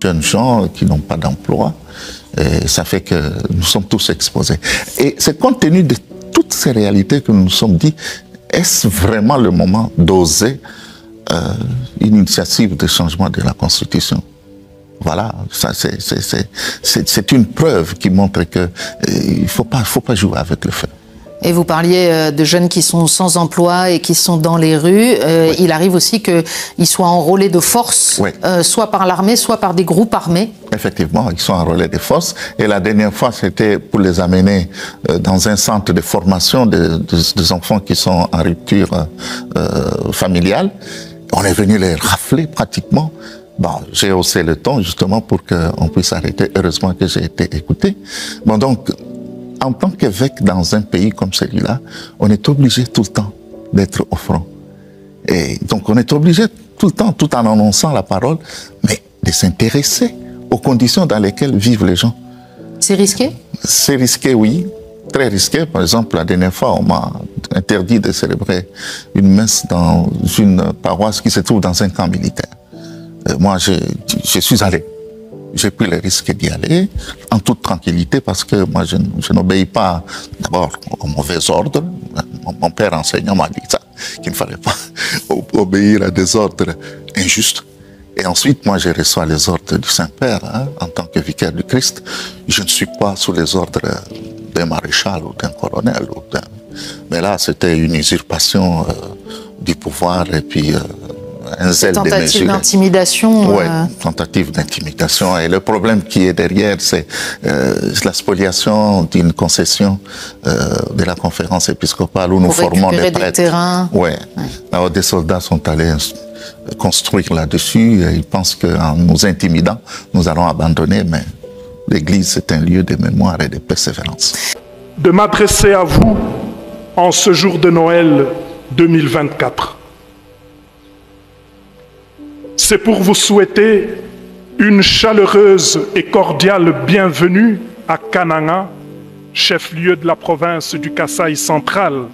jeunes gens qui n'ont pas d'emploi. Et ça fait que nous sommes tous exposés. Et c'est compte tenu de toutes ces réalités que nous nous sommes dit, est-ce vraiment le moment d'oser une initiative de changement de la Constitution? Voilà, ça c'est une preuve qui montre qu'il ne faut pas jouer avec le feu. Et vous parliez de jeunes qui sont sans emploi et qui sont dans les rues. Oui. Il arrive aussi qu'ils soient enrôlés de force, oui. Soit par l'armée, soit par des groupes armés. Effectivement, ils sont enrôlés de force. Et la dernière fois, c'était pour les amener dans un centre de formation des enfants qui sont en rupture familiale. On est venu les rafler pratiquement. Bon, j'ai haussé le ton justement pour qu'on puisse arrêter. Heureusement que j'ai été écouté. Bon, donc, en tant qu'évêque dans un pays comme celui-là, on est obligé tout le temps d'être au front. Et donc on est obligé tout le temps, tout en annonçant la parole, mais de s'intéresser aux conditions dans lesquelles vivent les gens. C'est risqué? C'est risqué, oui. Très risqué. Par exemple, la dernière fois, on m'a interdit de célébrer une messe dans une paroisse qui se trouve dans un camp militaire. Moi, je suis allé. J'ai pris le risque d'y aller en toute tranquillité parce que moi, je n'obéis pas d'abord aux mauvais ordres. Mon père enseignant m'a dit ça, qu'il ne fallait pas obéir à des ordres injustes. Et ensuite, moi, je reçois les ordres du Saint-Père en tant que vicaire du Christ. Je ne suis pas sous les ordres d'un maréchal ou d'un colonel. Mais là, c'était une usurpation du pouvoir et puis... un zèle tentative d'intimidation. Oui, tentative d'intimidation. Et le problème qui est derrière, c'est la spoliation d'une concession de la conférence épiscopale où nous formons des prêtres. Des terrains. Ouais. Alors des soldats sont allés construire là-dessus et ils pensent qu'en nous intimidant, nous allons abandonner, mais l'Église, c'est un lieu de mémoire et de persévérance. De m'adresser à vous en ce jour de Noël 2024. C'est pour vous souhaiter une chaleureuse et cordiale bienvenue à Kananga, chef-lieu de la province du Kasaï central.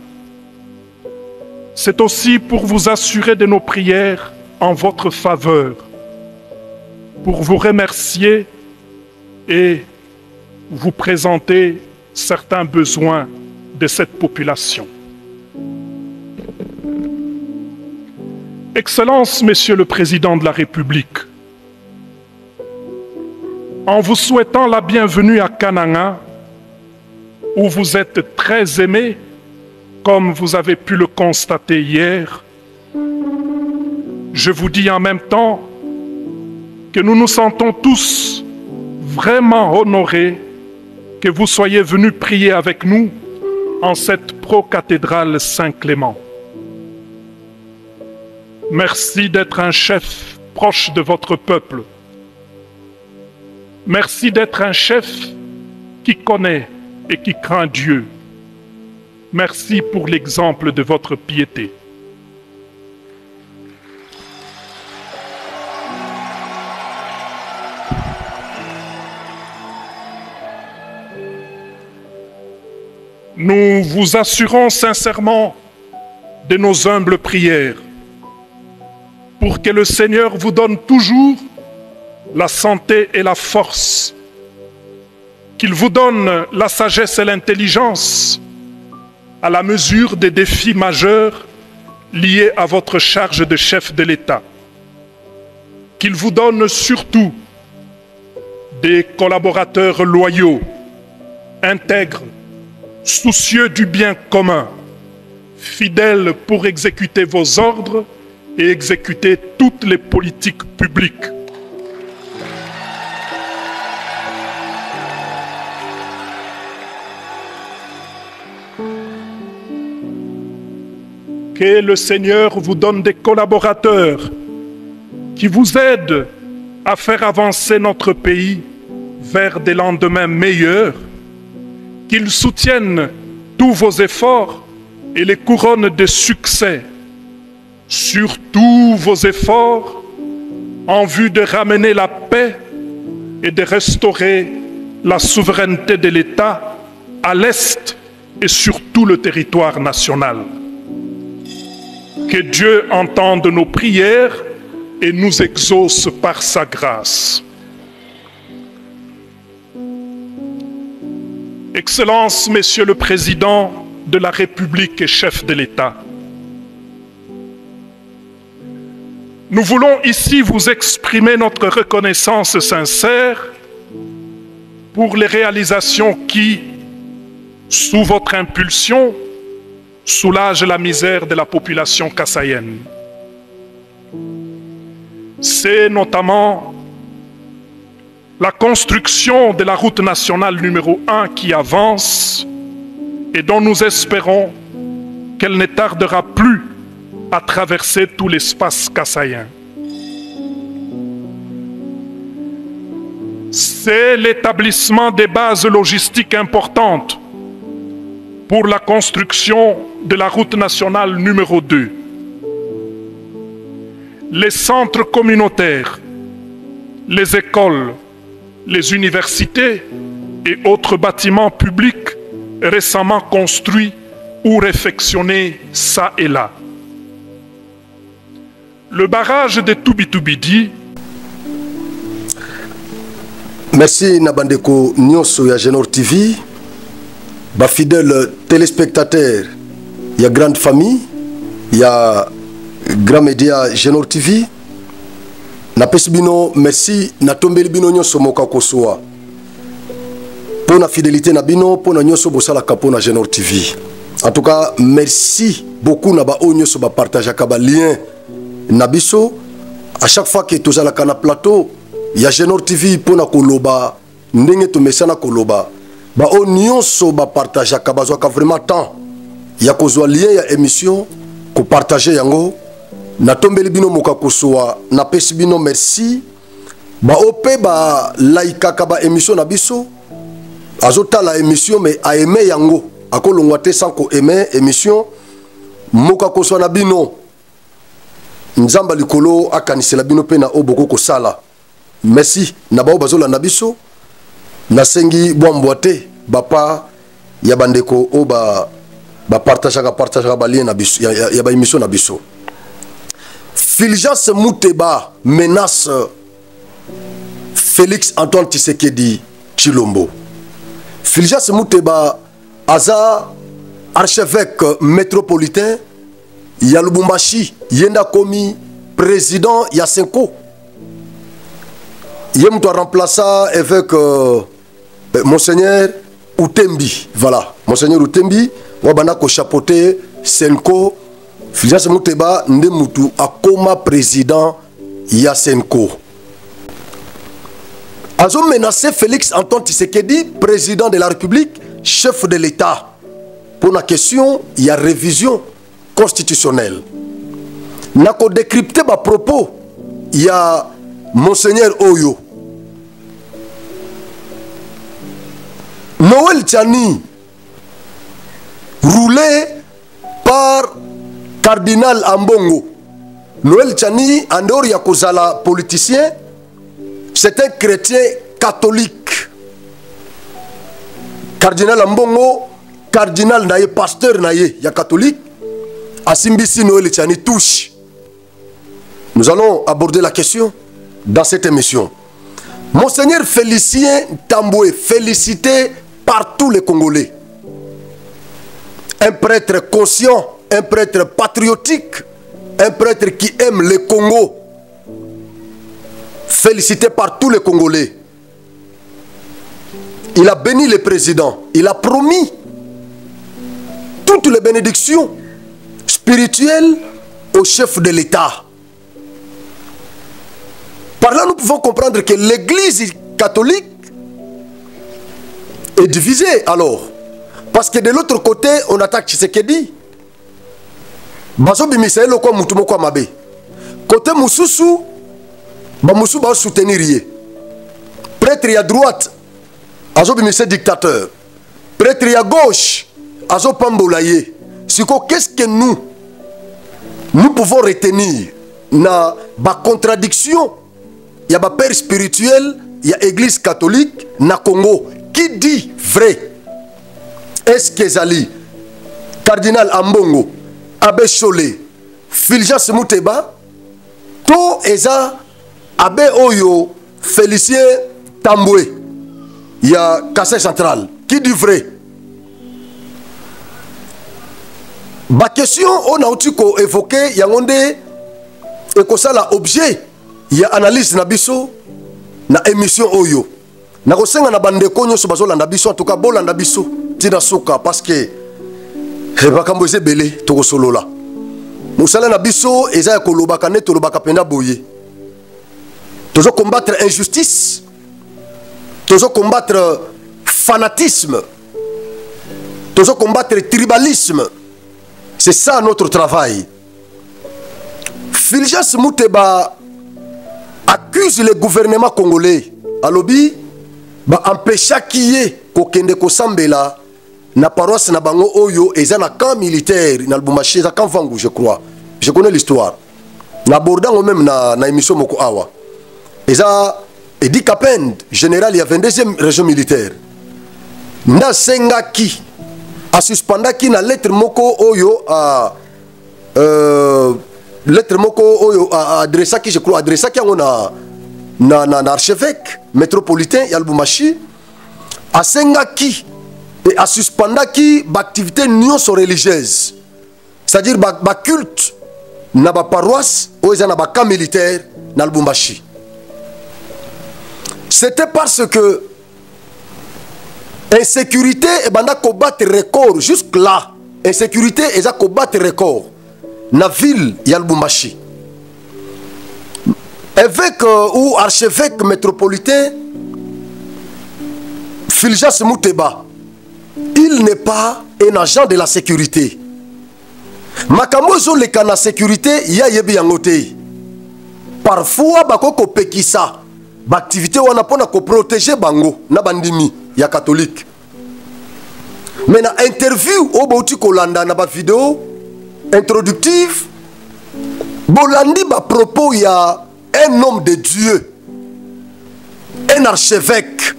C'est aussi pour vous assurer de nos prières en votre faveur, pour vous remercier et vous présenter certains besoins de cette population. Excellences, Monsieur le Président de la République, en vous souhaitant la bienvenue à Kananga, où vous êtes très aimé, comme vous avez pu le constater hier, je vous dis en même temps que nous nous sentons tous vraiment honorés que vous soyez venus prier avec nous en cette pro-cathédrale Saint-Clément. Merci d'être un chef proche de votre peuple. Merci d'être un chef qui connaît et qui craint Dieu. Merci pour l'exemple de votre piété. Nous vous assurons sincèrement de nos humbles prières pour que le Seigneur vous donne toujours la santé et la force, qu'il vous donne la sagesse et l'intelligence à la mesure des défis majeurs liés à votre charge de chef de l'État, qu'il vous donne surtout des collaborateurs loyaux, intègres, soucieux du bien commun, fidèles pour exécuter vos ordres et exécuter toutes les politiques publiques. Que le Seigneur vous donne des collaborateurs qui vous aident à faire avancer notre pays vers des lendemains meilleurs, qu'ils soutiennent tous vos efforts et les couronnes de succès sur tous vos efforts en vue de ramener la paix et de restaurer la souveraineté de l'État à l'Est et sur tout le territoire national. Que Dieu entende nos prières et nous exauce par sa grâce. Excellences, Messieurs le Président de la République et chef de l'État, nous voulons ici vous exprimer notre reconnaissance sincère pour les réalisations qui, sous votre impulsion, soulagent la misère de la population kassaïenne. C'est notamment la construction de la route nationale numéro 1 qui avance et dont nous espérons qu'elle ne tardera plus à traverser tout l'espace kassaïen. C'est l'établissement des bases logistiques importantes pour la construction de la route nationale numéro 2. Les centres communautaires, les écoles, les universités et autres bâtiments publics récemment construits ou réfectionnés ça et là. Le barrage de Toubitoubidi. Merci Nabandeko Nyonso ya Genor TV. Ba fidèle téléspectateur, il y a grande famille, il y a grand média Genor TV. Na pesibino merci na tombeli bino nyonso moka kosoa. Pour la fidélité na bino, pour na nyonso bosala kapo na Genor TV. En tout cas, merci beaucoup na ba o nyonso ba partager ka ba lien Nabiso, à chaque fois que tu as la plateau, il y a Genor TV pour na koloba, ndenge to mesana koloba. Ba o nyonso ba partager ka bazwa ka vraiment temps. Il y a kozwa lien ya émission ko partager yango. Na tombeli bino moka kosoa, na pesi bino merci. Ba ope ba laika ka ba émission na biso. Azota la émission mais a aimé yango. Akolongwa te sans ko aimer émission. Moka kosoa na bino. Nzamba likolo akanisela bino pe na oboko kosala. Merci na bao bazola na biso. Na sengi bwambwate bapa ya bandeko o ba partage ba lien na biso ya ba émission na biso. Fulgence Mouteba menace Félix Antoine Tshisekedi Tshilombo. Fulgence Mouteba aza archevêque métropolitain ya Lubumbashi yenda komi président ya Senko. Yem to remplaça avec Monseigneur Utembi. Voilà, Monseigneur Utembi wabana ko chapeauter Senko. Fulgence Mouteba nde mutu akoma président ya Senko. Azo menacé Félix Antoine Tshisekedi, président de la République, chef de l'État. Pour la question, il y a révision constitutionnelle. Nako décrypté ma propos, il y a Monseigneur Oyo. Noël Tchani, roulé par Cardinal Ambongo. Noël Tchani, en dehors ya kozala politicien, c'est un chrétien catholique. Cardinal Ambongo, cardinal naye, pasteur naye, ya catholique. Asimbisi Noël Tchani touche. Nous allons aborder la question dans cette émission. Monseigneur Félicien Tamboué, félicité par tous les Congolais. Un prêtre conscient, un prêtre patriotique, un prêtre qui aime le Congo. Félicité par tous les Congolais. Il a béni le président. Il a promis toutes les bénédictions spirituelles au chef de l'État. Par là, nous pouvons comprendre que l'Église catholique est divisée alors. Parce que de l'autre côté, on attaque Tshisekedi. Côté Moussousou, Moussou va soutenir. Prêtre à droite, Azo Bimise dictateur. Prêtre à gauche, Azo Pambolaye. Qu'est-ce que nous pouvons retenir na ba contradiction? Il y a un père spirituel, il y a l'église catholique, na Congo. Qui dit vrai? Est-ce que Zali, Cardinal Ambongo, Abbé Cholé, Fulgence Mouteba, to eza Abbé Oyo, Félicien Tamboué, il y a Kassai Central. qui dit vrai. Ma question, on a aussi évoqué, il y a un objet, il y a analyse nabiso, na émission oyo. Na kosenga na bande konyo so bazo landa biso, en tout cas bo landa biso, tina soka parce que bakambo eze belé to solo la. Musala na biso eza ya kolobaka ne to lobaka penda boye. Toujours combattre injustice, toujours combattre fanatisme, toujours combattre tribalisme. C'est ça notre travail. Fulgence Muteba accuse le gouvernement congolais. Alobi, ba empêcha kiye kokende kosambela na paroisse na bango oyo eza na camp militaire na Lubumbashi, za camp Vangu, je crois. Je connais l'histoire. Na bordango même na émission moko awa. Eza Edi Kapend, général, il y a 22e région militaire. Na sengaki a suspendaki na lettre moko oyo a lettre moko oyo a adressaki, je crois, adressaki yango na archevêque métropolitain ya Lubumbashi, a sengaki et a suspendaki l'activité nyonso religieuse, c'est-à-dire ba culte na ba paroisse oyo eza na ba camp militaire na Lubumbashi. C'était parce que insécurité et banda combattre record jusque là. Insécurité et ça combattre record na ville ya Lubumbashi. Évêque ou archevêque métropolitain Fulgence Muteba, il n'est pas un agent de la sécurité. Makamozo le kana sécurité ya yebi yangote. Parfois bakoko pekisa l'activité wana pona ko protéger bango na bandimi ya catholique. Mais na interview au bauti kolanda na ba vidéo introductive bolandi ba propos ya un homme de Dieu, un archevêque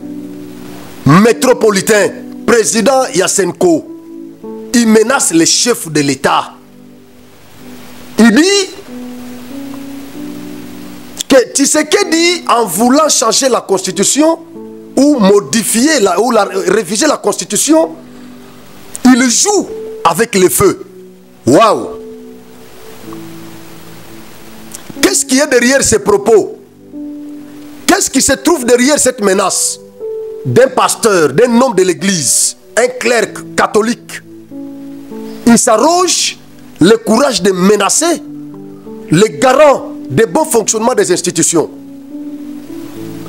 métropolitain, président Yasenko. Il menace les chefs de l'État. Il dit que Tshisekedi, en voulant changer la constitution ou modifier réviser la constitution, il joue avec le feu. Waouh! Qu'est-ce qui est derrière ces propos? Qu'est-ce qui se trouve derrière cette menace d'un pasteur, d'un homme de l'église, un clerc catholique? Il s'arroge le courage de menacer les garants du bon fonctionnement des institutions.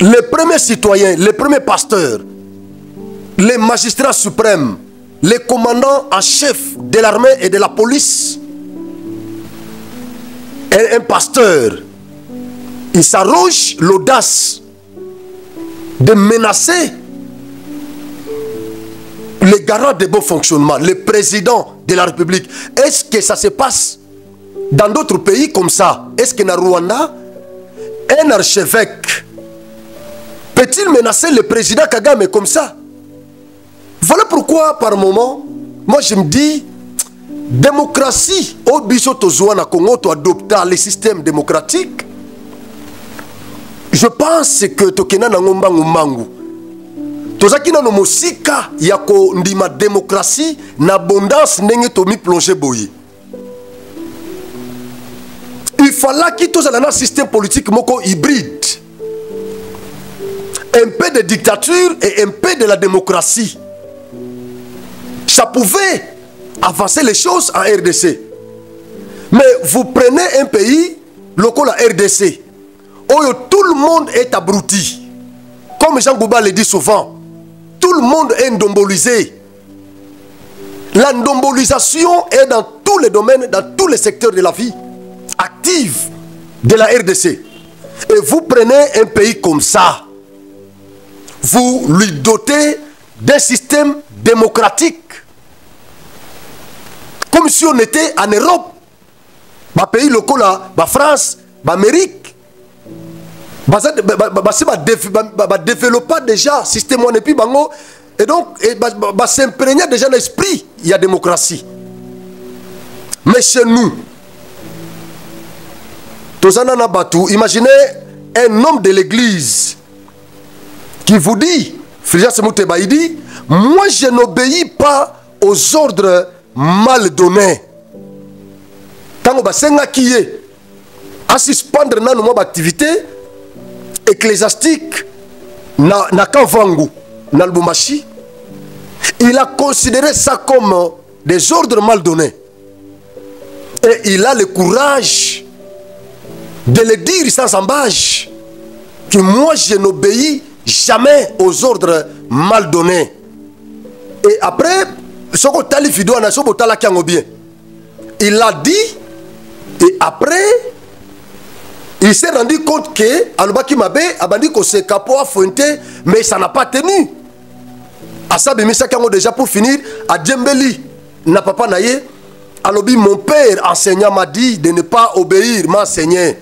Les premiers citoyens, les premiers pasteurs, les magistrats suprêmes, les commandants en chef de l'armée et de la police, et un pasteur, il s'arroge l'audace de menacer les garants de bon fonctionnement, le président de la République. Est-ce que ça se passe dans d'autres pays comme ça? Est-ce que dans Rwanda, un archevêque peut-il menacer le président Kagame comme ça? Voilà pourquoi par moment, moi je me dis, démocratie, au biso tozoa na Congo, to adopta le système démocratique. Je pense que tokena na ngombangu mangu. Tozaki na no mosika yako ndima démocratie na abondance ndenge to mi plonger boye. Il fallait qu'il y ait un système politique moko hybride. Un peu de dictature et un peu de la démocratie. Ça pouvait avancer les choses en RDC. Mais vous prenez un pays, local la RDC, où tout le monde est abruti. Comme Jean Gouba le dit souvent, tout le monde est ndombolisé. La ndombolisation est dans tous les domaines, dans tous les secteurs de la vie active de la RDC. Et vous prenez un pays comme ça, vous lui dotez d'un système démocratique. Comme si on était en Europe. Bah pays locaux là, bah France, bah Amérique. Bah développer déjà système et puis bango. Et donc bah s'imprégner déjà l'esprit, il y a démocratie. Mais chez nous, Tozana Batou, imaginez un homme de l'église qui vous dit, Fulgence Muteba, il dit, moi je n'obéis pas aux ordres mal donnés. Tango basenga kiye à suspendre nanu mo activité ecclésiastique na Kanvangu na Lubumbashi, il a considéré ça comme des ordres mal donnés. Et il a le courage de le dire sans embâche que moi je n'obéis jamais aux ordres mal donnés. Et après, il l'a dit, et après, il s'est rendu compte que Alobaki Mabe a dit que c'est capot à Fuente, mais ça n'a pas tenu. Asabi Misakango déjà pour finir, à Djembeli, n'a papa naïe, Alobi, mon père enseignant m'a dit de ne pas obéir, m'a enseigné,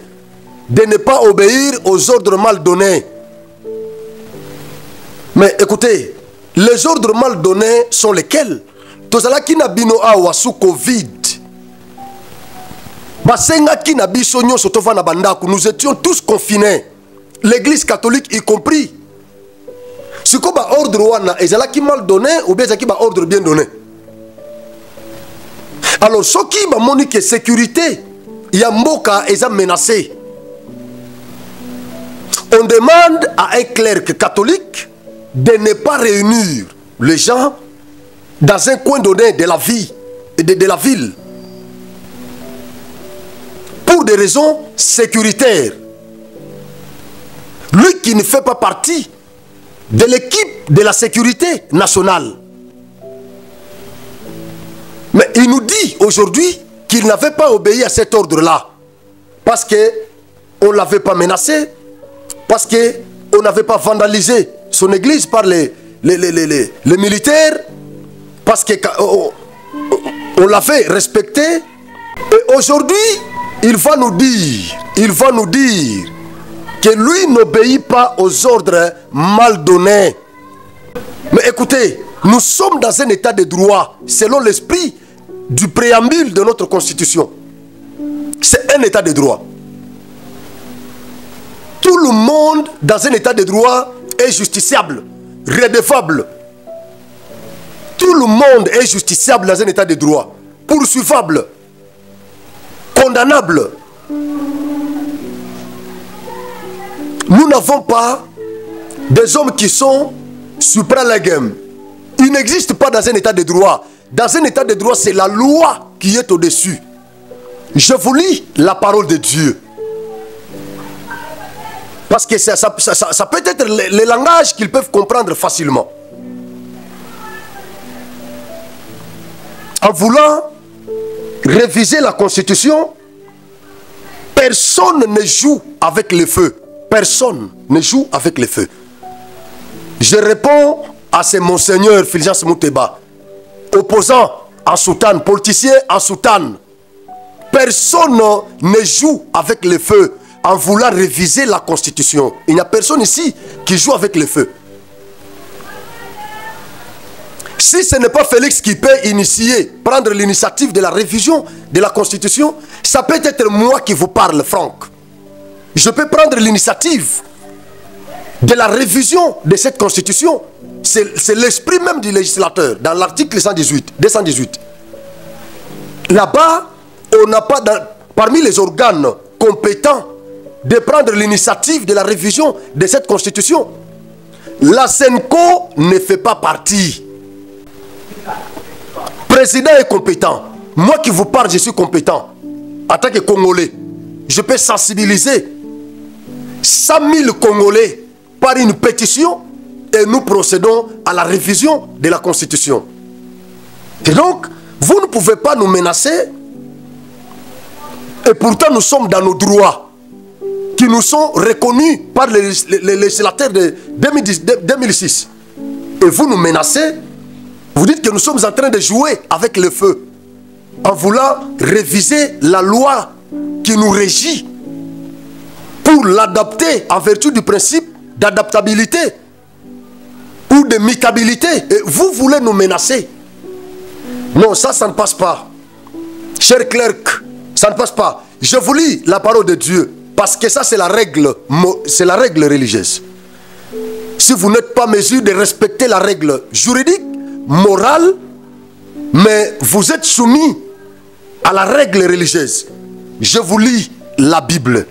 de ne pas obéir aux ordres mal donnés. Mais écoutez, les ordres mal donnés sont lesquels? Tozalaki na bino awa sous Covid. Basenga ki na biso nyonso tova na bandaku, nous étions tous confinés. L'église catholique y compris. Si ko ba ordre wana ezalaki mal donné ou bien ezalaki ba ordre bien donné. Alors ce qui ba moni que sécurité ya mboka eza menacé. On demande à un clerc catholique de ne pas réunir les gens dans un coin donné de la vie et de la ville pour des raisons sécuritaires. Lui qui ne fait pas partie de l'équipe de la sécurité nationale. Mais il nous dit aujourd'hui qu'il n'avait pas obéi à cet ordre-là parce qu'on ne l'avait pas menacé, parce qu'on n'avait pas vandalisé son église par les militaires, parce qu'on l'avait respecté. Et aujourd'hui, il va nous dire que lui n'obéit pas aux ordres mal donnés. Mais écoutez, nous sommes dans un état de droit selon l'esprit du préambule de notre constitution. C'est un état de droit. Tout le monde dans un état de droit est justiciable, redevable. Tout le monde est justiciable dans un état de droit, poursuivable, condamnable. Nous n'avons pas des hommes qui sont supralégem. Ils n'existent pas dans un état de droit. Dans un état de droit, c'est la loi qui est au-dessus. Je vous lis la parole de Dieu. Parce que ça peut être le langage qu'ils peuvent comprendre facilement. En voulant réviser la Constitution, personne ne joue avec le feu. Personne ne joue avec le feu. Je réponds à ce monseigneur Fulgence Mouteba, opposant en soutane, politicien en soutane. Personne ne joue avec le feu en voulant réviser la Constitution. Il n'y a personne ici qui joue avec le feu. Si ce n'est pas Félix qui peut prendre l'initiative de la révision de la Constitution, ça peut être moi qui vous parle, Franck. Je peux prendre l'initiative de la révision de cette Constitution. C'est l'esprit même du législateur, dans l'article 218. Là-bas, on n'a pas, parmi les organes compétents, de prendre l'initiative de la révision de cette Constitution. La SENCO ne fait pas partie. Président est compétent. Moi qui vous parle, je suis compétent. En tant que Congolais, je peux sensibiliser 100 000 Congolais par une pétition et nous procédons à la révision de la Constitution. Et donc, vous ne pouvez pas nous menacer et pourtant nous sommes dans nos droits qui nous sont reconnus par les législateurs de 2006. Et vous nous menacez, vous dites que nous sommes en train de jouer avec le feu en voulant réviser la loi qui nous régit pour l'adapter en vertu du principe d'adaptabilité ou de mutabilité. Et vous voulez nous menacer. Non, ça ne passe pas. Cher clerc, ça ne passe pas. Je vous lis la parole de Dieu parce que ça c'est la règle religieuse. Si vous n'êtes pas en mesure de respecter la règle juridique, morale, mais vous êtes soumis à la règle religieuse. Je vous lis la Bible.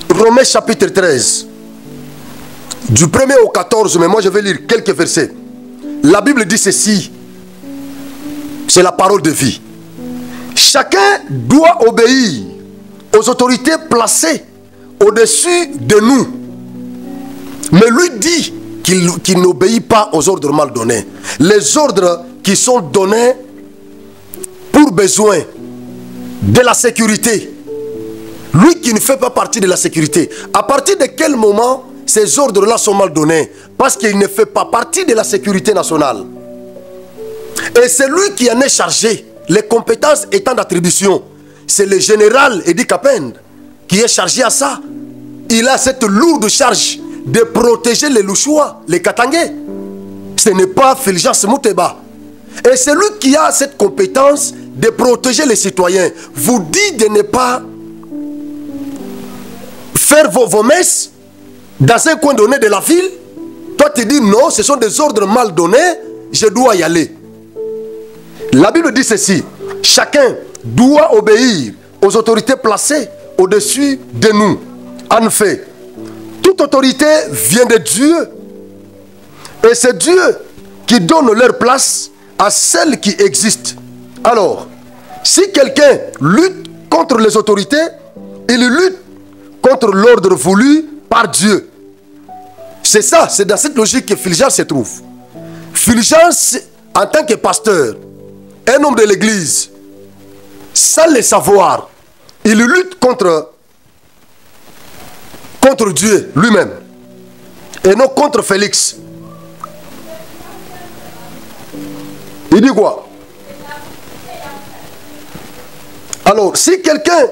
Romains chapitre 13. Du 1er au 14, mais moi je vais lire quelques versets. La Bible dit ceci. C'est la parole de vie. Chacun doit obéir aux autorités placées au-dessus de nous. Mais lui dit qu'il n'obéit pas aux ordres mal donnés. Les ordres qui sont donnés pour besoin de la sécurité. Lui qui ne fait pas partie de la sécurité. À partir de quel moment ces ordres-là sont mal donnés? Parce qu'il ne fait pas partie de la sécurité nationale. Et c'est lui qui en est chargé. Les compétences étant d'attribution. C'est le général Edi Kapend qui est chargé à ça. Il a cette lourde charge de protéger les Louchois, les Katangais. Ce n'est pas Fulgence Mouteba. Et c'est lui qui a cette compétence de protéger les citoyens. Vous dit de ne pas faire vos messes dans un coin donné de la ville. Toi tu dis non, ce sont des ordres mal donnés, je dois y aller. La Bible dit ceci: chacun doit obéir aux autorités placées au-dessus de nous. En effet, toute autorité vient de Dieu. Et c'est Dieu qui donne leur place à celles qui existent. Alors, si quelqu'un lutte contre les autorités, il lutte contre l'ordre voulu par Dieu. C'est ça, c'est dans cette logique que Fulgence se trouve. Fulgence, en tant que pasteur, un homme de l'église, sans le savoir, il lutte contre Dieu lui-même et non contre Félix. Il dit quoi? Alors, si quelqu'un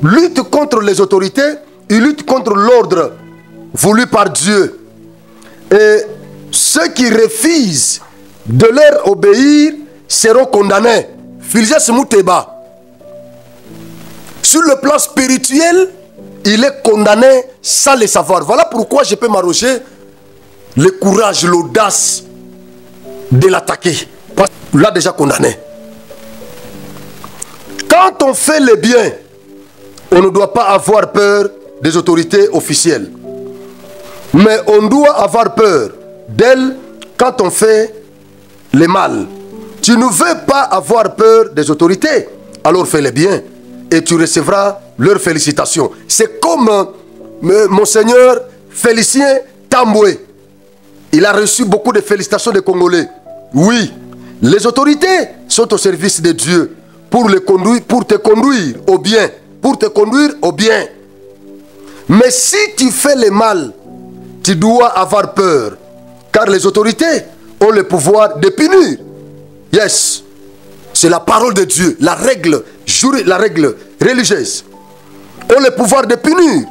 lutte contre les autorités, il lutte contre l'ordre voulu par Dieu. Et ceux qui refusent de leur obéir seront condamnés. Fulgence Mouteba. Sur le plan spirituel, il est condamné sans le savoir. Voilà pourquoi je peux m'arroger le courage, l'audace de l'attaquer. Parce qu'il l'a déjà condamné. Quand on fait le bien, on ne doit pas avoir peur des autorités officielles. Mais on doit avoir peur d'elles quand on fait le mal. Tu ne veux pas avoir peur des autorités, alors fais le bien et tu recevras leurs félicitations. C'est comme Monseigneur Félicien Tamboué. Il a reçu beaucoup de félicitations des Congolais. Oui, les autorités sont au service de Dieu pour te conduire au bien. Pour te conduire au bien. Mais si tu fais le mal, tu dois avoir peur. Car les autorités ont le pouvoir de punir. Yes. C'est la parole de Dieu. La règle religieuse. Ont le pouvoir de punir.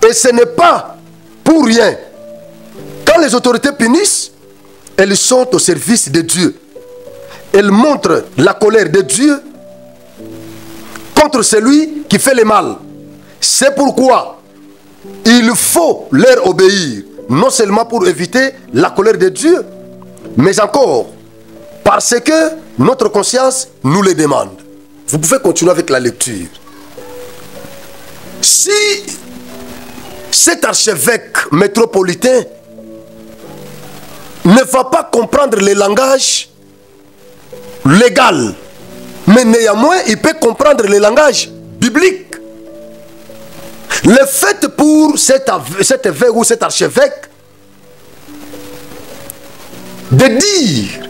Et ce n'est pas pour rien. Quand les autorités punissent, elles sont au service de Dieu. Elles montrent la colère de Dieu contre celui qui fait le mal. C'est pourquoi il faut leur obéir, non seulement pour éviter la colère de Dieu, mais encore parce que notre conscience nous le demande. Vous pouvez continuer avec la lecture. Si cet archevêque métropolitain ne va pas comprendre le langage légal, mais néanmoins il peut comprendre le langage biblique. Le fait pour cet évêque ou cet archevêque de dire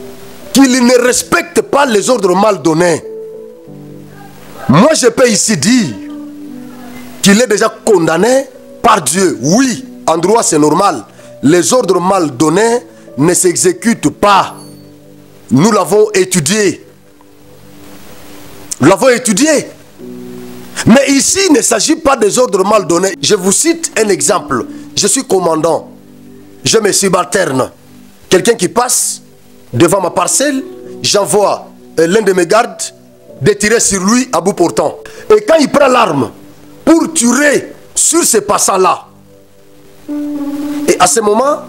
qu'il ne respecte pas les ordres mal donnés, moi je peux ici dire qu'il est déjà condamné par Dieu. Oui, en droit c'est normal. Les ordres mal donnés ne s'exécutent pas. Nous l'avons étudié. Nous l'avons étudié. Mais ici, il ne s'agit pas des ordres mal donnés. Je vous cite un exemple. Je suis commandant. Je me subalterne. Quelqu'un qui passe devant ma parcelle, j'envoie l'un de mes gardes de tirer sur lui à bout portant. Et quand il prend l'arme pour tirer sur ces passants-là, et à ce moment,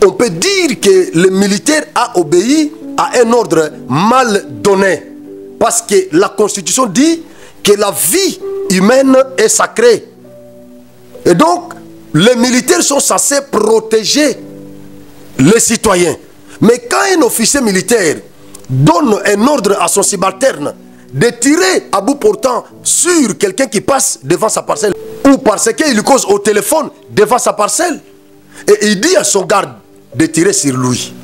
on peut dire que le militaire a obéi à un ordre mal donné. Parce que la Constitution dit que la vie humaine est sacrée. Et donc, les militaires sont censés protéger les citoyens. Mais quand un officier militaire donne un ordre à son subalterne de tirer à bout portant sur quelqu'un qui passe devant sa parcelle, ou parce qu'il lui cause au téléphone devant sa parcelle, et il dit à son garde de tirer sur lui.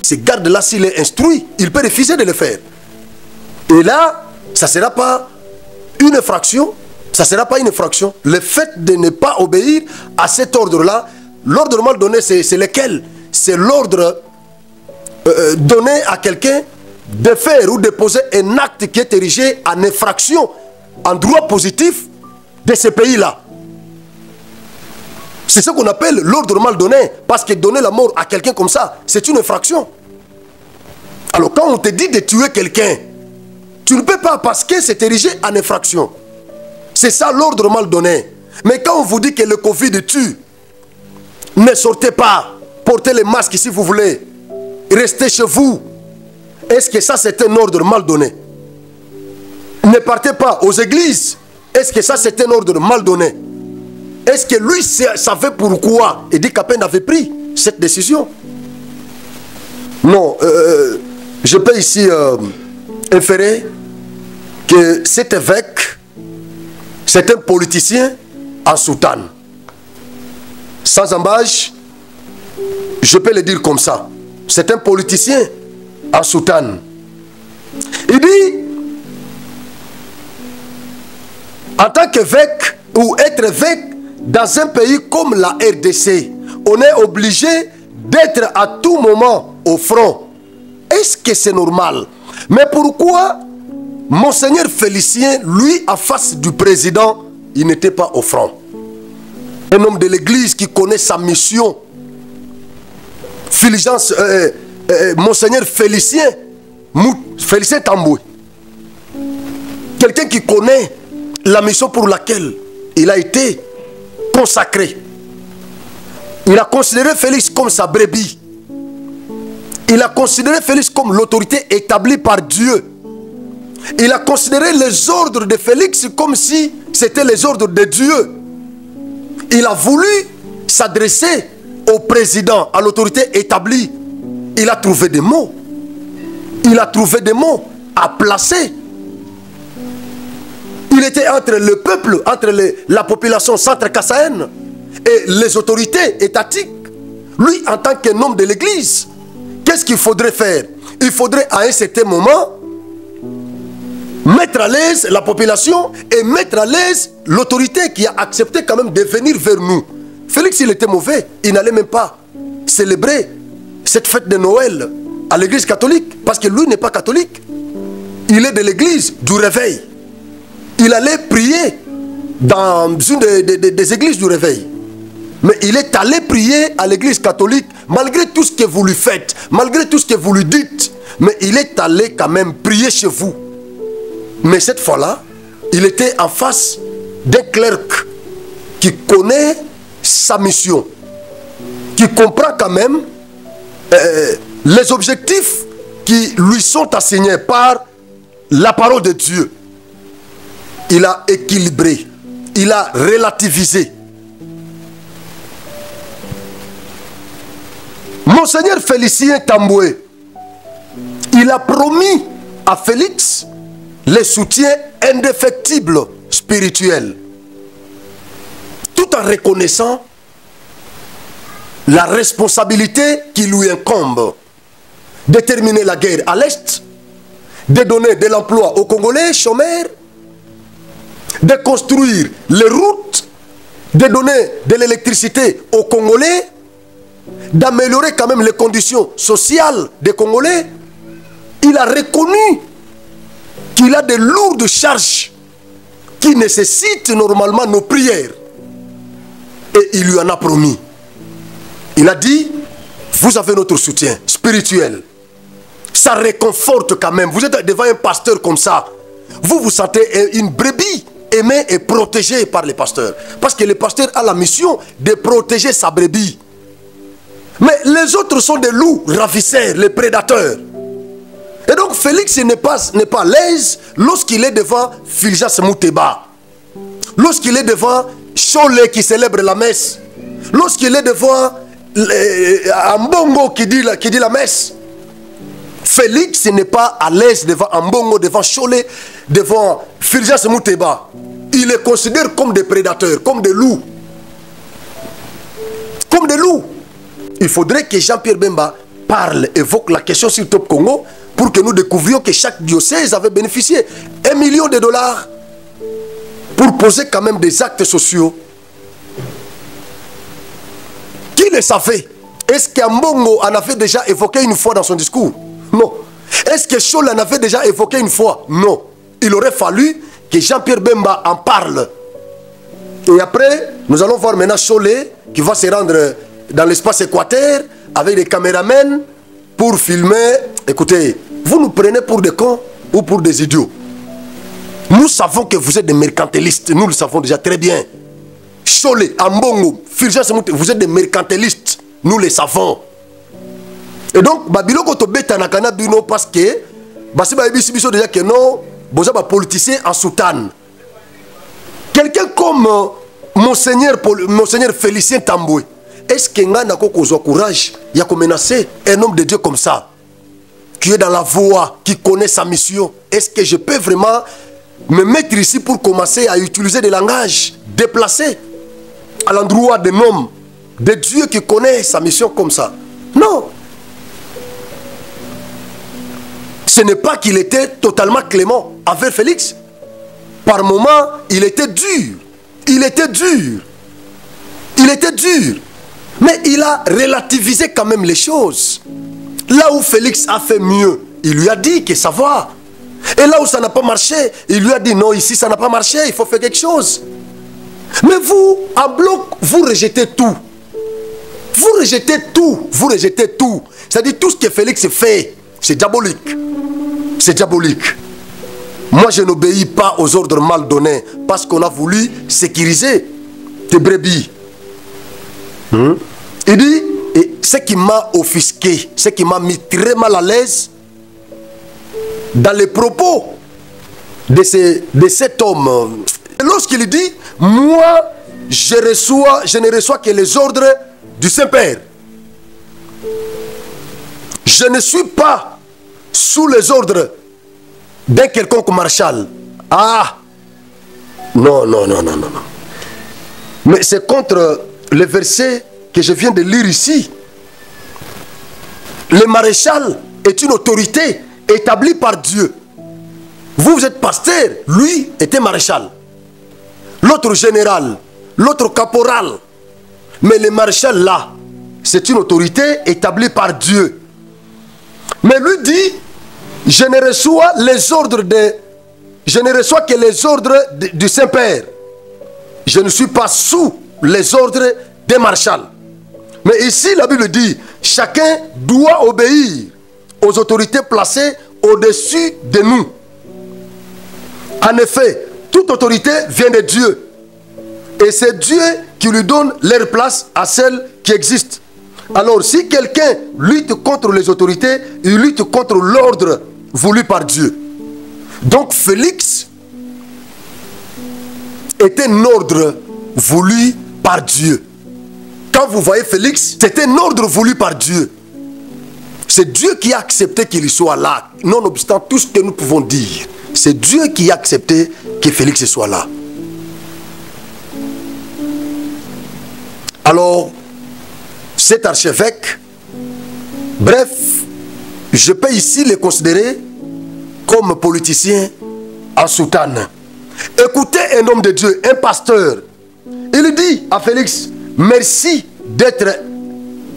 Ce garde-là, s'il est instruit, il peut refuser de le faire. Et là, ça ne sera pas une infraction. Ça ne sera pas une infraction. Le fait de ne pas obéir à cet ordre-là, l'ordre mal donné, c'est lequel? C'est l'ordre donné à quelqu'un de faire ou de poser un acte qui est érigé en infraction, en droit positif de ce pays-là. C'est ce qu'on appelle l'ordre mal donné. Parce que donner la mort à quelqu'un comme ça, c'est une infraction. Alors quand on te dit de tuer quelqu'un, tu ne peux pas parce que c'est érigé en infraction. C'est ça l'ordre mal donné. Mais quand on vous dit que le Covid tue, ne sortez pas, portez les masques si vous voulez, restez chez vous. Est-ce que ça c'est un ordre mal donné? Ne partez pas aux églises. Est-ce que ça c'est un ordre mal donné? Est-ce que lui savait pourquoi Edi Kapende avait pris cette décision? Non, je peux ici inférer que cet évêque, c'est un politicien en soutane. Sans embâche, je peux le dire comme ça. C'est un politicien en soutane. Il dit, en tant qu'évêque ou être évêque dans un pays comme la RDC, on est obligé d'être à tout moment au front. Est-ce que c'est normal? Mais pourquoi Monseigneur Félicien, lui, en face du président, il n'était pas au front? Un homme de l'église qui connaît sa mission. Monseigneur Félicien, Félicien Tamboué. Quelqu'un qui connaît la mission pour laquelle il a été consacré. Il a considéré Félix comme sa brebis. Il a considéré Félix comme l'autorité établie par Dieu. Il a considéré les ordres de Félix comme si c'était les ordres de Dieu. Il a voulu s'adresser au président, à l'autorité établie. Il a trouvé des mots. Il a trouvé des mots à placer. Il était entre le peuple, entre la population centre-kassaïenne et les autorités étatiques. Lui, en tant qu'un homme de l'église, qu'est-ce qu'il faudrait faire? Il faudrait à un certain moment mettre à l'aise la population et mettre à l'aise l'autorité qui a accepté quand même de venir vers nous. Félix, il était mauvais. Il n'allait même pas célébrer cette fête de Noël à l'église catholique parce que lui n'est pas catholique. Il est de l'église du réveil. Il allait prier dans une des églises du réveil. Mais il est allé prier à l'église catholique malgré tout ce que vous lui faites, malgré tout ce que vous lui dites. Mais il est allé quand même prier chez vous. Mais cette fois-là, il était en face d'un clerc qui connaît sa mission, qui comprend quand même les objectifs qui lui sont assignés par la parole de Dieu. Il a équilibré, il a relativisé. Monseigneur Félicien Tamboué, il a promis à Félix le soutien indéfectible spirituel, tout en reconnaissant la responsabilité qui lui incombe de terminer la guerre à l'Est, de donner de l'emploi aux Congolais chômeurs, de construire les routes, de donner de l'électricité aux Congolais, d'améliorer quand même les conditions sociales des Congolais. Il a reconnu qu'il a de lourdes charges qui nécessitent normalement nos prières. Et il lui en a promis. Il a dit, vous avez notre soutien spirituel. Ça réconforte quand même. Vous êtes devant un pasteur comme ça. Vous vous sentez une brebis aimée et protégée par les pasteurs. Parce que le pasteur a la mission de protéger sa brebis. Mais les autres sont des loups ravisseurs, les prédateurs. Et donc Félix n'est pas à l'aise lorsqu'il est devant Fulgence Mouteba, lorsqu'il est devant Cholet qui célèbre la messe, lorsqu'il est devant Ambongo qui dit la messe. Félix n'est pas à l'aise devant Ambongo, devant Cholet, devant Fulgence Mouteba. Il les considère comme des prédateurs, comme des loups. Comme des loups. Il faudrait que Jean-Pierre Bemba parle, évoque la question sur Top Congo pour que nous découvrions que chaque diocèse avait bénéficié $1 million pour poser quand même des actes sociaux. Qui le savait? Est-ce qu'Ambongo en avait déjà évoqué une fois dans son discours? Non. Est-ce que Cholet en avait déjà évoqué une fois? Non. Il aurait fallu que Jean-Pierre Bemba en parle. Et après, nous allons voir maintenant Cholet qui va se rendre dans l'espace équateur avec des caméramans pour filmer. Écoutez, vous nous prenez pour des cons ou pour des idiots? Nous savons que vous êtes des mercantilistes. Nous le savons déjà très bien. Cholet, Ambongo, Fulgence Mouteba, vous êtes des mercantilistes. Nous le savons. Et donc, Babiloko to beta na kana bino parce que basi ba biso déjà que non, boza ba politicien en soutane. Quelqu'un comme Monseigneur Félicien Tamboué, est-ce que nga na kokozwa courage ya ko menacer un homme de Dieu comme ça, qui est dans la voie, qui connaît sa mission? Est-ce que je peux vraiment me mettre ici pour commencer à utiliser des langages déplacés à l'endroit d'un homme de Dieu qui connaît sa mission comme ça? Non. Ce n'est pas qu'il était totalement clément avec Félix. Par moments, il était dur. Il était dur. Il était dur. Mais il a relativisé quand même les choses. Là où Félix a fait mieux, il lui a dit que ça va. Et là où ça n'a pas marché, il lui a dit non, ici ça n'a pas marché, il faut faire quelque chose. Mais vous, en bloc, vous rejetez tout. Vous rejetez tout. Vous rejetez tout. C'est-à-dire tout ce que Félix fait, c'est diabolique. C'est diabolique. Moi, je n'obéis pas aux ordres mal donnés parce qu'on a voulu sécuriser tes brebis. Il dit, et ce qui m'a offusqué, ce qui m'a mis très mal à l'aise dans les propos de cet homme, lorsqu'il dit, moi, je ne reçois que les ordres du Saint-Père. Je ne suis pas sous les ordres d'un quelconque marshal. Ah! Non, non, non, non, non. Mais c'est contre le verset que je viens de lire ici. Le maréchal est une autorité établie par Dieu. Vous êtes pasteur, lui était maréchal. L'autre général, l'autre caporal. Mais le maréchal là, c'est une autorité établie par Dieu. Mais lui dit, je ne reçois que les ordres du Saint-Père. Je ne suis pas sous les ordres des marshals. Mais ici, la Bible dit, chacun doit obéir aux autorités placées au-dessus de nous. En effet, toute autorité vient de Dieu. Et c'est Dieu qui lui donne leur place à celle qui existe. Alors, si quelqu'un lutte contre les autorités, il lutte contre l'ordre voulu par Dieu. Donc, Félix est un ordre voulu par Dieu. Quand vous voyez Félix, c'est un ordre voulu par Dieu. C'est Dieu qui a accepté qu'il soit là, nonobstant tout ce que nous pouvons dire. C'est Dieu qui a accepté que Félix soit là. Alors, cet archevêque, bref, je peux ici le considérer comme politicien en soutane. Écoutez un homme de Dieu, un pasteur. Il dit à Félix, merci d'être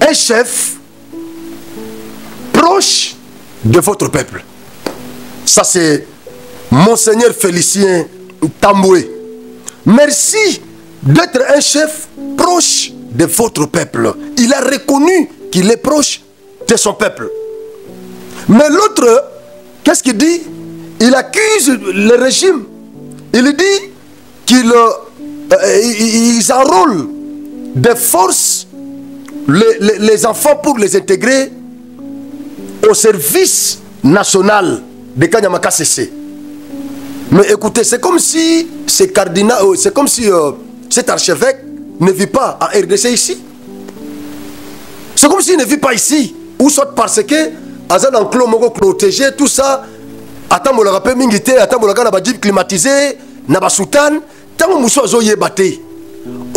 un chef proche de votre peuple. Ça c'est Monseigneur Félicien Tamboué. Merci d'être un chef proche de votre peuple. Il a reconnu qu'il est proche de son peuple. Mais l'autre, qu'est-ce qu'il dit? Il accuse le régime. Il dit qu'ils enrôlent de force les enfants pour les intégrer au service national de Kanyamaka CC. Mais écoutez, c'est comme si ces cardinal, c'est comme si cet archevêque ne vit pas en RDC ici. C'est comme s'il ne vit pas ici. Ou soit parce que Azan enclos moko protégé, tout ça. Attends, mon rappel mingité, attends, mon gars, jeep climatisé, naba soutan, tant mon sois zoye baté.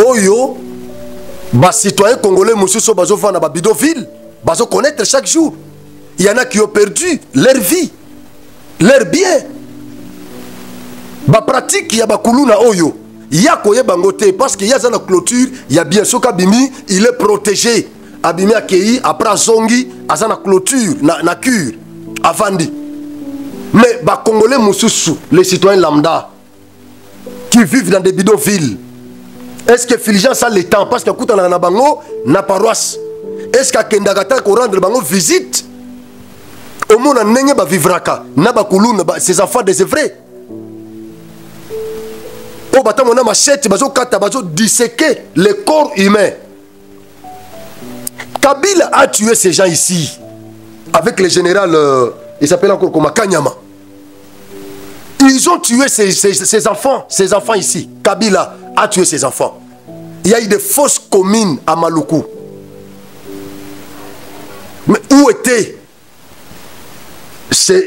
Oyo, bas citoyens congolais, monsieur so bazo van na bidonville, bazo connaître chaque jour. Il y en a qui ont perdu leur vie, leur bien. Ba pratique ya bakulu na oyo. Ya koye bangote parce qu'il y a dans la clôture, il y a bien sûr qu'Abimi, il est protégé. Abimi accueilli après zongi, à la clôture, na cure, avandi. Mais bah Congolais moussoussou, les citoyens lambda qui vivent dans des bidonvilles, est-ce que Fulgence a le temps parce que écoute na bango na paroisse, est-ce que Kendagata ko rendre bango visite au monde nenge ba vivraka na ba kuluna ses enfants des vrais. Oh bata mona machette bazo kata bazo disséquer le corps humain. Kabila a tué ces gens ici avec le général il s'appelle encore comme Kanyama. Ils ont tué ces enfants ici. Kabila a tué ses enfants. Il y a eu des fausses communes à Maluku. Mais où était cet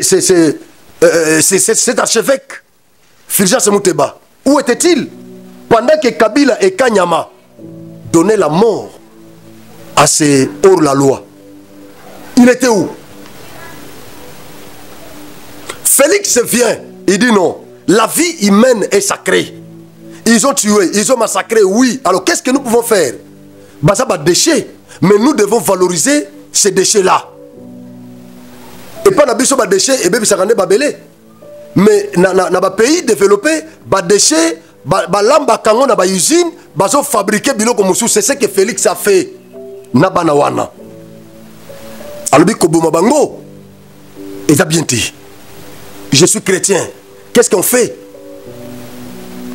archevêque Fulgence Muteba? Où était-il pendant que Kabila et Kanyama donnaient la mort à ces hors-la-loi? Il était où? Félix vient, il dit non, la vie humaine est sacrée. Ils ont tué, ils ont massacré, oui. Alors qu'est-ce que nous pouvons faire? Bah ça va déchets, mais nous devons valoriser ces déchets-là. Et pas na biso ba déchets et bien ça rende babelé. Mais na pays développé, ba déchets, ba lamba kango na ba usine, ba zo fabriquer biloko musu, c'est ce que Félix a fait. Na banawana. Alobi koboma bango. Et ça bien dit. Je suis chrétien. Qu'est-ce qu'on fait?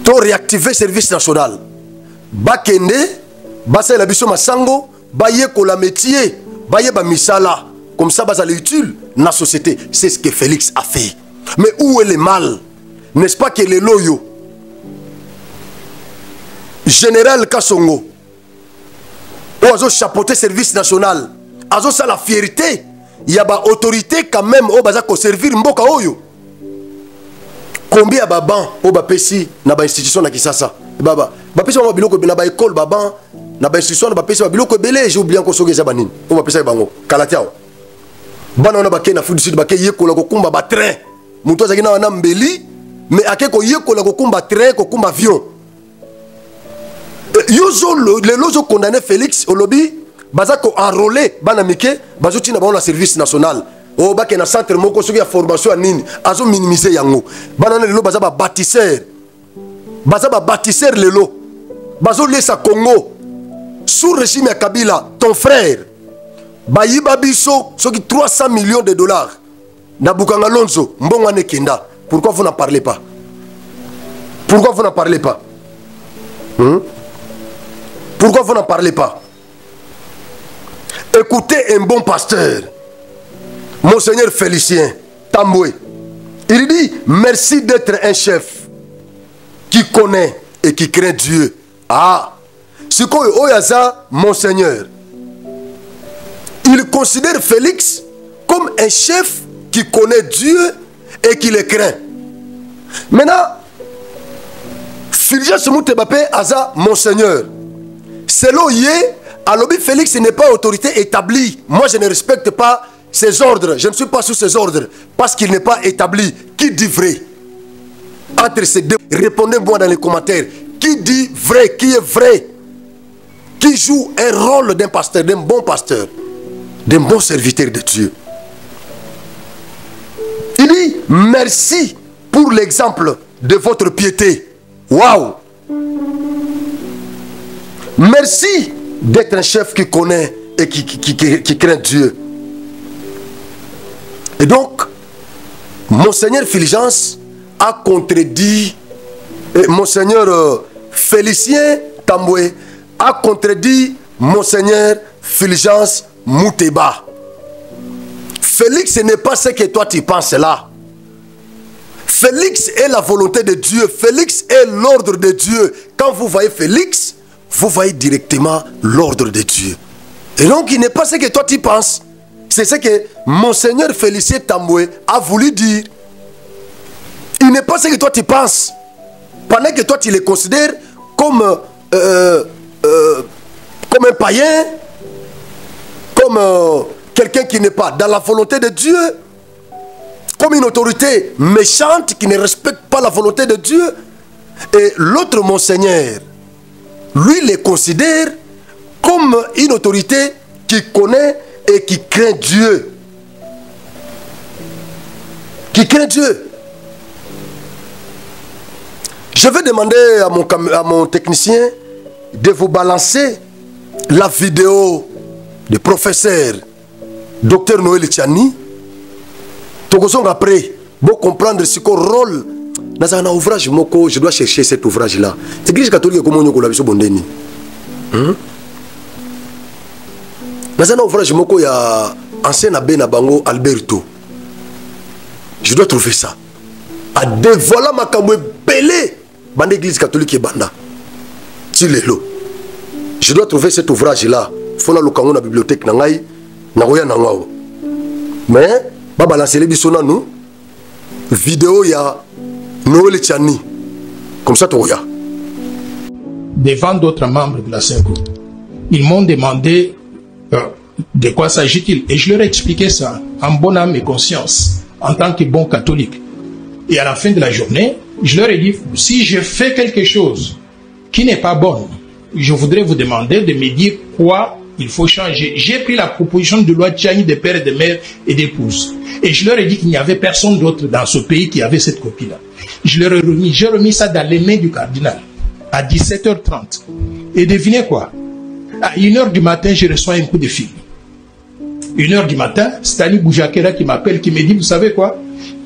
Pour réactiver le service national. Bakende, basa la biso masango, baye ko la métier, baye ba misala. Comme ça, basa l'utile dans la société. C'est ce que Félix a fait. Mais où est le mal? N'est-ce pas que le loyo? Général Kassongo, où a chapeauté le service national, a la fierté. Il y a une autorité quand même au baza ko servir mboka oyo. Combien de babans au bapesi na ba institution na Kisasa? Baba, bapesi ba biloko na ba école baban na ba institution na bapesi ba biloko belé, j'ai oublié encore sogeza banini. On bapesi bango kalatiao. Bana na ba ke na food sud ba ke yekola ko kumba ba train. Muto azaki na wana mbeli, mais ake ko yekola ko kumba train ko kumba avion. Yozo le lozo condamné Félix au lobby baza ko enrôler bana mike bazo tina ba na service national. Oh ba ke na centre moko soki ya formation nini azo minimiser yango. Bana lelo baza ba bâtisseur. Baza ba bâtisseur lelo. Bazo lesa Congo sous régime ya Kabila ton frère. Bayiba biso soki 300 millions de dollars. Na Bukanga Lonzo mbongo ne kenda. Pourquoi vous n'en parlez pas? Pourquoi vous n'en parlez pas? Pourquoi vous n'en parlez pas? Écoutez un bon pasteur, Monseigneur Félicien Tamboué. Il dit merci d'être un chef qui connaît et qui craint Dieu. Ah, c'est quoi Oyaza, Monseigneur? Il considère Félix comme un chef qui connaît Dieu et qui le craint. Maintenant, Fulgence Mutebapé Aza, Monseigneur. Selon Yé, à l'objet Félix n'est pas autorité établie. Moi, je ne respecte pas ses ordres. Je ne suis pas sous ses ordres parce qu'il n'est pas établi. Qui dit vrai? Entre ces deux, répondez-moi dans les commentaires. Qui dit vrai? Qui est vrai? Qui joue un rôle d'un pasteur, d'un bon pasteur, d'un bon serviteur de Dieu? Il dit merci pour l'exemple de votre piété. Waouh! Merci d'être un chef qui connaît et qui craint Dieu. Et donc, Monseigneur Fulgence a contredit, Monseigneur Félicien Tamboué a contredit Monseigneur Fulgence Muteba. Félix n'est pas ce que toi tu penses là. Félix est la volonté de Dieu. Félix est l'ordre de Dieu. Quand vous voyez Félix, vous voyez directement l'ordre de Dieu. Et donc il n'est pas ce que toi tu penses. C'est ce que Monseigneur Félicien Tamboué a voulu dire. Il n'est pas ce que toi tu penses. Pendant que toi tu le considères comme un païen, comme quelqu'un qui n'est pas dans la volonté de Dieu, comme une autorité méchante qui ne respecte pas la volonté de Dieu. Et l'autre Monseigneur, lui, les considère comme une autorité qui connaît et qui craint Dieu. Qui craint Dieu. Je vais demander à mon technicien de vous balancer la vidéo du professeur Dr Noël Tchani. Après, pour comprendre ce qu'on rôle dans un ouvrage, je dois chercher cet ouvrage-là. L'église catholique, comment on l'a vu bondeni. Dans un ouvrage, il y a ancien abbé Nabango Alberto. Je dois trouver ça. À dévoiler ma camoué belé dans l'église catholique et banda. Je dois trouver cet ouvrage-là. Il faut aller dans la bibliothèque. Mais, je vais balancer les bisons nous. Vidéo, il y a Noël Tchani. Comme ça, tu vois. Devant d'autres membres de la Synco, ils m'ont demandé de quoi s'agit-il. Et je leur ai expliqué ça en bonne âme et conscience, en tant que bon catholique. Et à la fin de la journée, je leur ai dit, si je fais quelque chose qui n'est pas bon, je voudrais vous demander de me dire quoi il faut changer. J'ai pris la proposition de loi Tchani des pères et des mères et d'épouses. Et je leur ai dit qu'il n'y avait personne d'autre dans ce pays qui avait cette copie-là. Je leur ai remis, j'ai remis ça dans les mains du cardinal à 17h30. Et devinez quoi? À 1h du matin, je reçois un coup de fil. 1h du matin, Stani Boujakera qui m'appelle, qui me dit, vous savez quoi?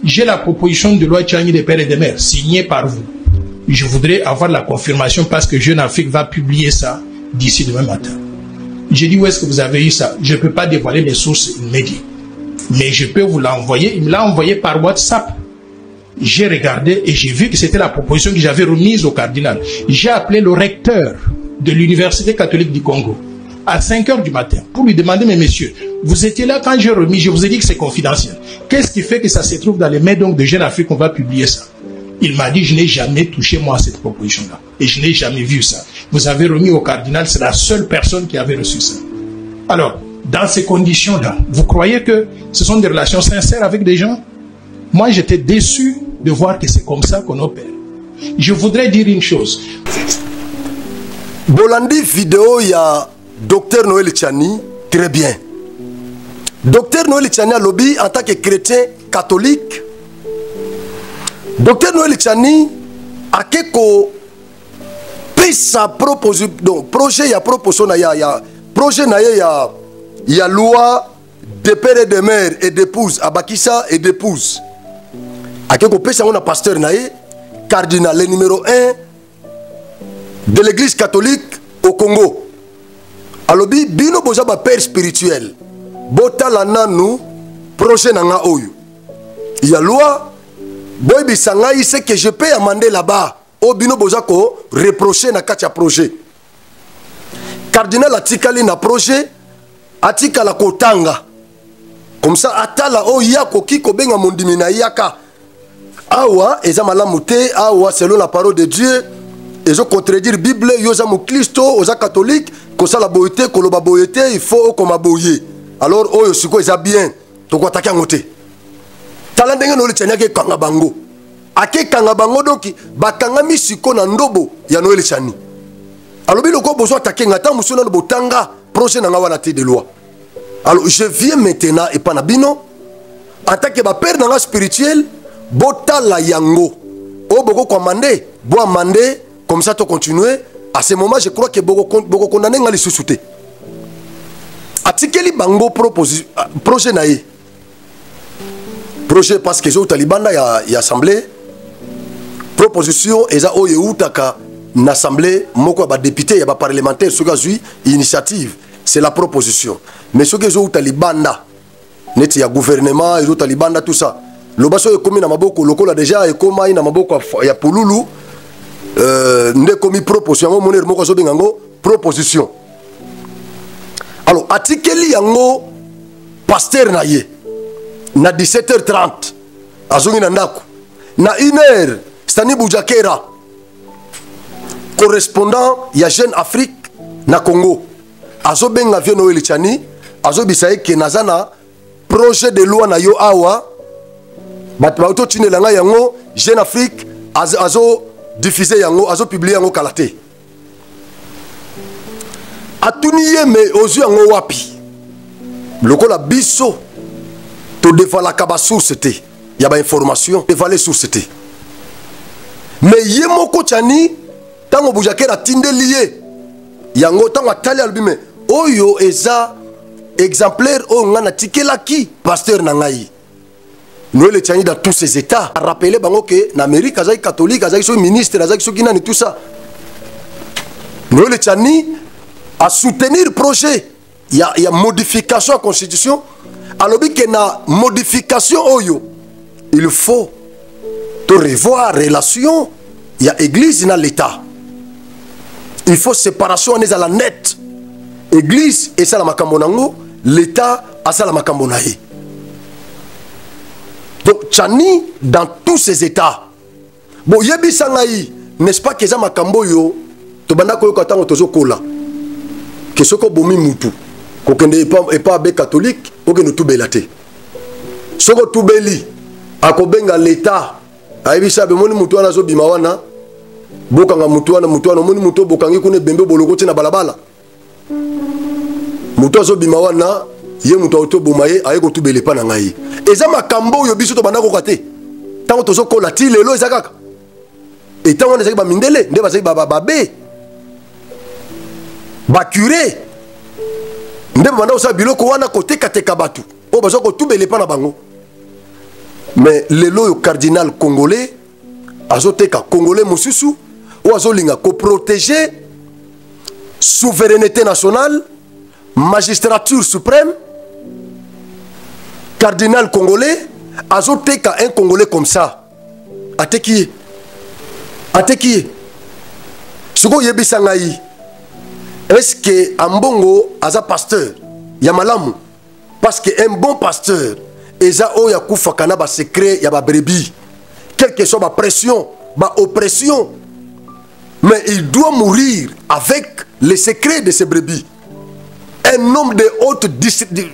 J'ai la proposition de loi Tchani des pères et des mères, signée par vous. Je voudrais avoir la confirmation parce que Jeune Afrique va publier ça d'ici demain matin. J'ai dit, où est-ce que vous avez eu ça? Je ne peux pas dévoiler mes sources immédiates. Mais je peux vous l'envoyer. Il me l'a envoyé par WhatsApp. J'ai regardé et j'ai vu que c'était la proposition que j'avais remise au cardinal. J'ai appelé le recteur de l'Université catholique du Congo à 5h du matin pour lui demander, mais messieurs, vous étiez là quand j'ai remis, je vous ai dit que c'est confidentiel. Qu'est-ce qui fait que ça se trouve dans les mains donc de Jeune Afrique qu'on va publier ça? Il m'a dit, je n'ai jamais touché moi à cette proposition-là. Et je n'ai jamais vu ça. Vous avez remis au cardinal, c'est la seule personne qui avait reçu ça. Alors, dans ces conditions-là, vous croyez que ce sont des relations sincères avec des gens? Moi, j'étais déçu de voir que c'est comme ça qu'on opère. Je voudrais dire une chose. Bolandi vidéo, il y a Dr Noël Tchani, très bien. Dr Noël Tchani a lobby en tant que chrétien catholique. Dr Noël Tchani a quelque sa proposition, donc projet, il y a proposition, il y a projet, il y a loi de père et de mère et d'épouse, à Bakissa et d'épouse. À quelque part, on a pasteur naïe, cardinal, le numéro 1 de l'église catholique au Congo. Alors, bino boza ba père spirituel. Bota la nanou, projet nanga oyo. Il y a loi, boy bisangai, c'est que je peux amender là-bas. Au bino bozako reprocher na katia projet. Cardinal atikali na projet, atikala kotanga. Comme ça, atala o yako kiko benga mondimi na yaka. Awa, eza malamu te, awa, selon la parole de Dieu, ezo contredire Bible, yoza mu Christo, oza catholique, kosa la boyete, koloba boyete, il faut koma boye. Alors, oyo siko eza bien, toko ataki angote. Talandenge no le tchanyake kanga bango. Ake kanga bango doki bakanga misiko na ndobo ya Noël Tchani. Alors biloko bozo attaquer ngata musuna no botanga projet na wana te de loi. Alors je viens maintenant et panabino attaquer ba père nanga spirituel bota la yango. O boko commandé, bo amandé comme ça to continuer. À ce moment je crois que boko condamné ngali susute. Atikeli bango projet na ye. Projet parce que zo Taliban ya assemblée proposition eza oye utaka na assemblée moko ba député ya ba parlementaire soka zui initiative c'est la proposition mais soki zo Taliban neti ya gouvernement et autres libanda tout ça lobaso ekomi na maboko lokola déjà ekoma na maboko ya pululu nde komi proposition yango monere moko zo bengango proposition. Alors atikeli yango pasteur na ye na 17h30 azongi na ndako na 1h Stani Boujakera correspondant ya Jeune Afrique na Congo azo benga vie Noël Tchani azo bisaye ke nazana projet de loi na yo awa bat ba auto tinela nga yango Jeune Afrique azo diffuser yango azo publier yango kalate atuniye me ozu yango wapi lokola biso to devala kaba source te ya ba information devaler source te mais yemoko Tchani tango Boujakera tindeliye yango tango atali albime oyo eza exemplaire o ngana tikelaki pasteur na ngai Noël Tchani dans tous ces états rappelé bango que na Amérique azai catholique azai so ministre azai so kinani tout ça Noël Tchani a soutenir projet il y a modification à la constitution alors que na modification oyo il faut to revoir relation il y a église dans l'état il faut séparation on est à la net église et ça la makambo nango l'état a ça la makambo nae. Donc Tchani dans tous ces états bon yebi sangai n'est-ce pas que ça makambo yo to banda ko yoka tozo kola que soko bomi mutu ko kende et pas be catholique o ke no tubelate soko tubeli akobenga l'état ayebi sa be moni mutu wana zo bima wana bokanga mutu wana moni mutu bokangi kune bembe boloko tina balabala mutu azo bima wana ye mutu auto bomaye aye ko tubele pa na ngai eza makambo yo biso to banda ko kate tango tozo kola ti lelo eza kaka et tango ezaki ba mindele nde bazaki babe ba curé nde banda osa biloko wana kote kateka batu o bazo ko tubele pa na bango mais lelo yo cardinal congolais azoteka congolais mosusu ou azolinga ko protéger souveraineté nationale magistrature suprême cardinal congolais azoteka un congolais comme ça ateki siko yebisa ngai est-ce que ambongo aza pasteur ya malamu parce que un bon pasteur eza oya kufaka na ba secret ya ba brebis quelle que soit ba pression ba oppression mais il doit mourir avec les secrets de ces brebis. Un homme de haute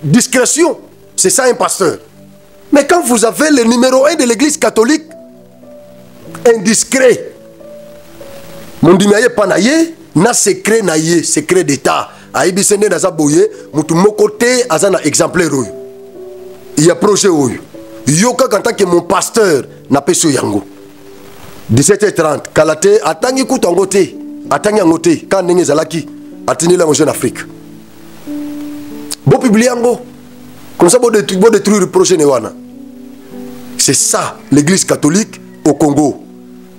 discrétion, c'est ça un pasteur. Mais quand vous avez le numéro 1 de l'église catholique indiscret, mon dimaye panaye na secret naye secret d'état aibi sende na zaboye mutu mokote azana exemplaire oyo il y a projet oyo yoka kanta que mon pasteur na peso yango 17h30 kalate atangi kutango te atangi ngote quand ndenge zalaki atinila mo Jeune Afrique bo publier yango comme ça bo détruire le projet newana. C'est ça l'église catholique au Congo.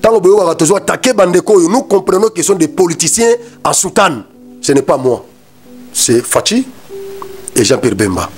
Nous comprenons qu'ils sont des politiciens en soutane. Ce n'est pas moi. C'est Fachi et Jean-Pierre Bemba.